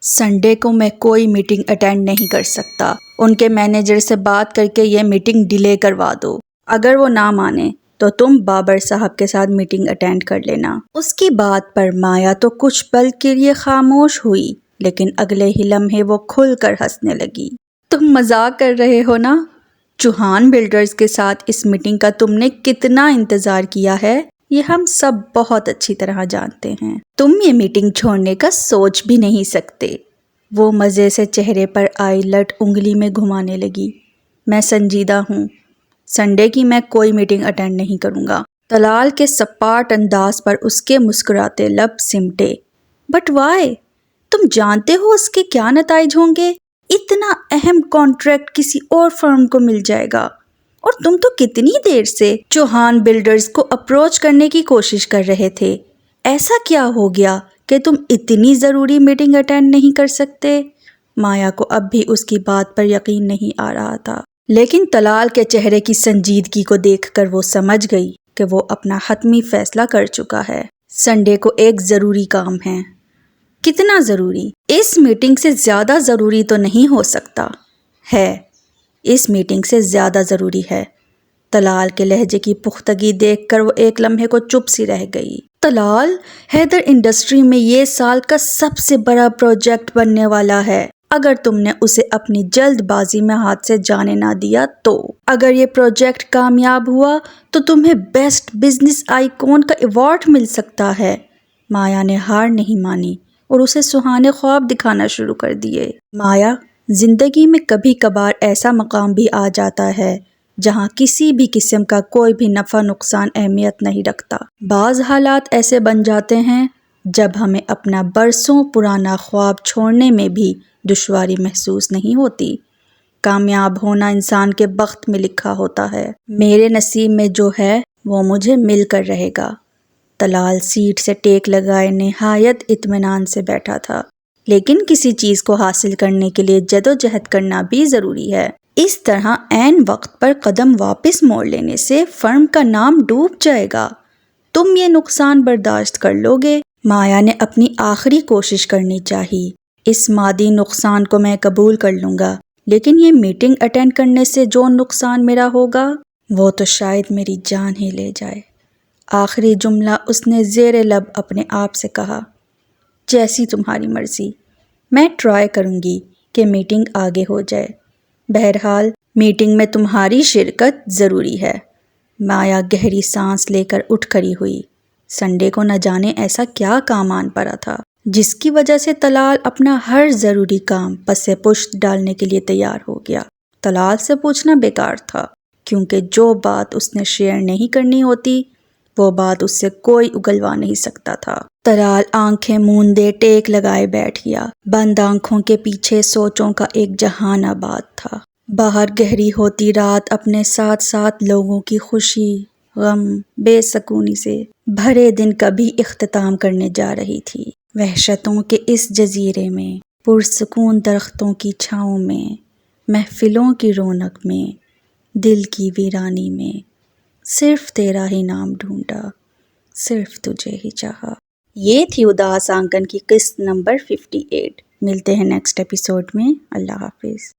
Sunday کو میں کوئی میٹنگ اٹینڈ نہیں کر سکتا۔ ان کے مینیجر سے بات کر کے یہ میٹنگ ڈیلے کروا دو۔ اگر وہ نہ مانے تو تم بابر صاحب کے ساتھ میٹنگ اٹینڈ کر لینا۔ اس کی بات پر مایا تو کچھ پل کے لیے خاموش ہوئی، لیکن اگلے ہی لمحے وہ کھل کر ہنسنے لگی۔ تم مذاق کر رہے ہو نا؟ چوہان بلڈرز کے ساتھ اس میٹنگ کا تم نے کتنا انتظار کیا ہے، یہ ہم سب بہت اچھی طرح جانتے ہیں۔ تم یہ میٹنگ چھوڑنے کا سوچ بھی نہیں سکتے۔ وہ مزے سے چہرے پر آئی لٹ انگلی میں گھمانے لگی۔ میں سنجیدہ ہوں۔ سنڈے کی میں کوئی میٹنگ اٹینڈ نہیں کروں گا۔ طلال کے سپاٹ انداز پر اس کے مسکراتے لب سمٹے۔ But why? تم جانتے ہو اس کے کیا نتائج ہوں گے؟ اتنا اہم کانٹریکٹ کسی اور فرم کو مل جائے گا، اور تم تو کتنی دیر سے چوہان بلڈرز کو اپروچ کرنے کی کوشش کر رہے تھے۔ ایسا کیا ہو گیا کہ تم اتنی ضروری میٹنگ اٹینڈ نہیں کر سکتے؟ مایا کو اب بھی اس کی بات پر یقین نہیں آ رہا تھا، لیکن طلال کے چہرے کی سنجیدگی کو دیکھ کر وہ سمجھ گئی کہ وہ اپنا حتمی فیصلہ کر چکا ہے۔ سنڈے کو ایک ضروری کام ہے۔ کتنا ضروری؟ اس میٹنگ سے زیادہ ضروری تو نہیں ہو سکتا۔ ہے، اس میٹنگ سے زیادہ ضروری ہے۔ طلال کے لہجے کی پختگی دیکھ کر وہ ایک لمحے کو چپ سی رہ گئی۔ طلال، حیدر انڈسٹری میں یہ سال کا سب سے بڑا پروجیکٹ بننے والا ہے۔ اگر تم نے اسے اپنی جلد بازی میں ہاتھ سے جانے نہ دیا تو اگر یہ پروجیکٹ کامیاب ہوا تو تمہیں بیسٹ بزنس آئیکن کا ایوارڈ مل سکتا ہے۔ مایا نے ہار نہیں مانی اور اسے سہانے خواب دکھانا شروع کر دیے۔ مایا، زندگی میں کبھی کبھار ایسا مقام بھی آ جاتا ہے جہاں کسی بھی قسم کا کوئی بھی نفع نقصان اہمیت نہیں رکھتا۔ بعض حالات ایسے بن جاتے ہیں جب ہمیں اپنا برسوں پرانا خواب چھوڑنے میں بھی دشواری محسوس نہیں ہوتی۔ کامیاب ہونا انسان کے بخت میں لکھا ہوتا ہے۔ میرے نصیب میں جو ہے وہ مجھے مل کر رہے گا۔ طلال سیٹ سے ٹیک لگائے نہایت اطمینان سے بیٹھا تھا، لیکن کسی چیز کو حاصل کرنے کے لیے جدوجہد کرنا بھی ضروری ہے۔ اس طرح عین وقت پر قدم واپس موڑ لینے سے فرم کا نام ڈوب جائے گا۔ تم یہ نقصان برداشت کر لو گے؟ مایا نے اپنی آخری کوشش کرنی چاہی۔ اس مادی نقصان کو میں قبول کر لوں گا، لیکن یہ میٹنگ اٹینڈ کرنے سے جو نقصان میرا ہوگا وہ تو شاید میری جان ہی لے جائے۔ آخری جملہ اس نے زیر لب اپنے آپ سے کہا۔ جیسی تمہاری مرضی، میں ٹرائی کروں گی کہ میٹنگ آگے ہو جائے۔ بہرحال میٹنگ میں تمہاری شرکت ضروری ہے۔ مایا گہری سانس لے کر اٹھ کھڑی ہوئی۔ سنڈے کو نہ جانے ایسا کیا کام آن پڑا تھا جس کی وجہ سے طلال اپنا ہر ضروری کام پس پشت ڈالنے کے لیے تیار ہو گیا۔ طلال سے پوچھنا بیکار تھا، کیونکہ جو بات اس نے شیئر نہیں کرنی ہوتی وہ بات اس سے کوئی اگلوا نہیں سکتا تھا۔ طلال آنکھیں موندے ٹیک لگائے بیٹھ گیا۔ بند آنکھوں کے پیچھے سوچوں کا ایک جہان آباد تھا۔ باہر گہری ہوتی رات اپنے ساتھ ساتھ لوگوں کی خوشی، غم، بے سکونی سے بھرے دن کا بھی اختتام کرنے جا رہی تھی۔ وحشتوں کے اس جزیرے میں، پرسکون درختوں کی چھاؤں میں، محفلوں کی رونق میں، دل کی ویرانی میں، صرف تیرا ہی نام ڈھونڈا، صرف تجھے ہی چاہا۔ یہ تھی اداس آنگن کی قسط نمبر 58۔ ملتے ہیں نیکسٹ ایپیسوڈ میں۔ اللہ حافظ۔